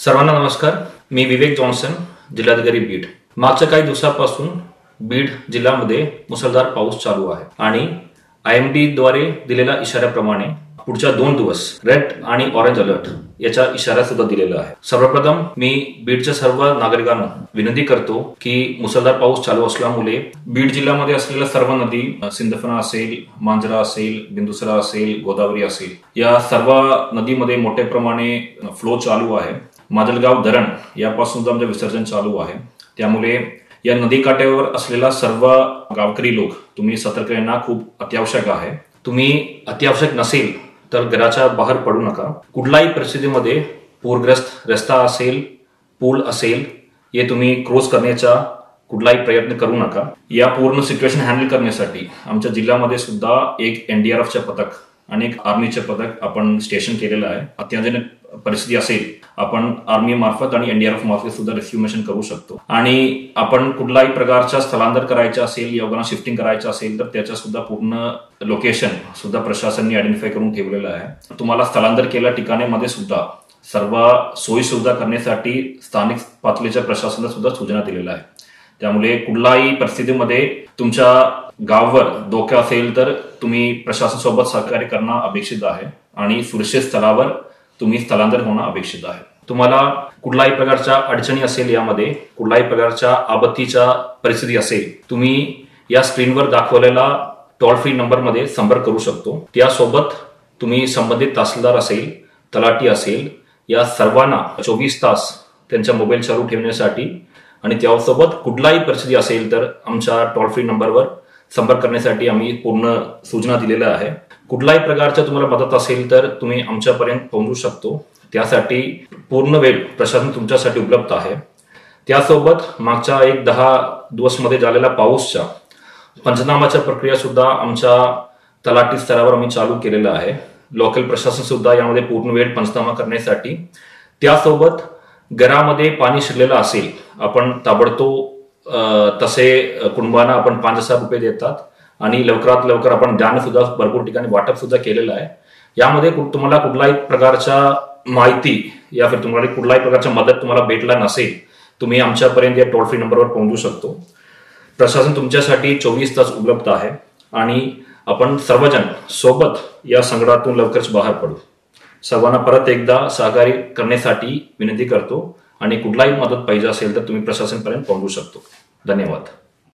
सर्वांना नमस्कार. मी विवेक जॉन्सन, जिल्हाधिकारी बीड. मागच्या काही दिवसापासून बीड जिल्ह्यामध्ये मुसळधार पाऊस चालू आहे आणि IMD द्वारे दिलेल्या इशाऱ्याप्रमाणे पुढच्या 2 दिवस रेड आणि ऑरेंज अलर्ट याचा इशारा सुद्धा दिलेला आहे. सर्वप्रथम मी बीडच्या सर्व नागरिकांना विनंती करतो की मुसळधार पाऊस चालू असल्यामुळे बीड जिल्ह्यामध्ये असलेल्या सर्व नदी, सिंदफणा असेल, मांजरा असेल, बिंदुसरा असेल, गोदावरी असेल, या सर्व नदीमध्ये मोठ्या प्रमाणे फ्लो चालू आहे. माजलगाव धरण यापासून सुद्धा आमचं विसर्जन चालू आहे. त्यामुळे या नदीकाठावर असलेला सर्व गावकरी लोक तुम्ही सतर्क राहणं खूप अत्यावश्यक आहे. तुम्ही अत्यावश्यक नसेल तर घराच्या बाहेर पडू नका. कुठल्याही परिस्थितीमध्ये पूरग्रस्त रस्ता असेल, पूल असेल, हे तुम्ही क्रॉस करण्याचा कुठलाही प्रयत्न करू नका. या पूर्ण सिच्युएशन हँडल करण्यासाठी आमच्या जिल्ह्यामध्ये सुद्धा एक NDRFचे पथक आणि एक आर्मीचे पथक आपण स्टेशन केलेलं आहे. अत्यावश्यक परिस्थिती असेल आपण आर्मी मार्फत आणि NDRF मार्फत सुद्धा रेस्क्यू मिशन करू शकतो. आणि आपण कुठल्याही प्रकारचा स्थलांतर करायचं असेल, योजना शिफ्टिंग करायचं असेल तर त्याच्या सुद्धा पूर्ण लोकेशन सुद्धा प्रशासनाने आयडेंटिफाय करून ठेवलेलं आहे. तुम्हाला स्थलांतर केलेल्या ठिकाणामध्ये सुद्धा सर्व सोयी सुविधा करण्यासाठी स्थानिक पातळीच्या प्रशासनाला सुद्धा सूचना दिलेल्या आहे. त्यामुळे कुठल्याही परिस्थितीमध्ये तुमच्या गावावर धोका असेल तर तुम्ही प्रशासनासोबत सहकार्य करणं अपेक्षित आहे आणि सुरक्षित स्थळावर तुम्ही स्थलांतर होणं अपेक्षित आहे. तुम्हाला कुठल्याही प्रकारच्या अडचणी असेल, यामध्ये कुठल्याही प्रकारच्या आपत्तीच्या परिस्थिती असेल, तुम्ही या स्क्रीनवर दाखवलेला टोल फ्री नंबरमध्ये संपर्क करू शकतो. त्यासोबत तुम्ही संबंधित तहसीलदार असेल, तलाठी असेल, या सर्वांना 24 तास त्यांच्या मोबाईल चालू ठेवण्यासाठी आणि त्यासोबत कुठलाही परिस्थिती असेल तर आमच्या टोल फ्री नंबरवर संपर्क करण्यासाठी आम्ही पूर्ण सूचना दिलेल्या आहे. कुठल्याही प्रकारच्या तुम्हाला मदत असेल तर तुम्ही आमच्यापर्यंत पोहोचू शकतो. त्यासाठी पूर्ण वेळ प्रशासन तुमच्यासाठी उपलब्ध आहे. त्यासोबत मागच्या 10 दिवसमध्ये झालेल्या पाऊसच्या पंचनामाच्या प्रक्रिया सुद्धा आमच्या तलाठी स्तरावर आम्ही चालू केलेलं आहे. लोकल प्रशासन सुद्धा यामध्ये पूर्ण वेळ पंचनामा करण्यासाठी. त्यासोबत घरामध्ये पाणी शिरलेलं असेल, आपण ताबडतोब तसे कुटुंबांना आपण 5,000 रुपये देतात आणि लवकरात लवकर आपण धान्य सुद्धा भरपूर ठिकाणी वाटप सुद्धा केलेलं आहे. यामध्ये तुम्हाला कुठल्याही प्रकारच्या माहिती या फिर तुम्हाला कुठल्याही प्रकारच्या मदत तुम्हाला भेटला नसेल, तुम्ही आमच्यापर्यंत या टोल फ्री नंबरवर पोहोचू शकतो. प्रशासन तुमच्यासाठी 24 तास उपलब्ध आहे आणि आपण सर्वजण सोबत या संकटातून लवकरच बाहेर पडू. सर्वांना परत एकदा सहकार्य करण्यासाठी विनंती करतो आणि कुठलाही मदत पाहिजे असेल तर तुम्ही प्रशासनपर्यंत पोहोचू शकतो. धन्यवाद.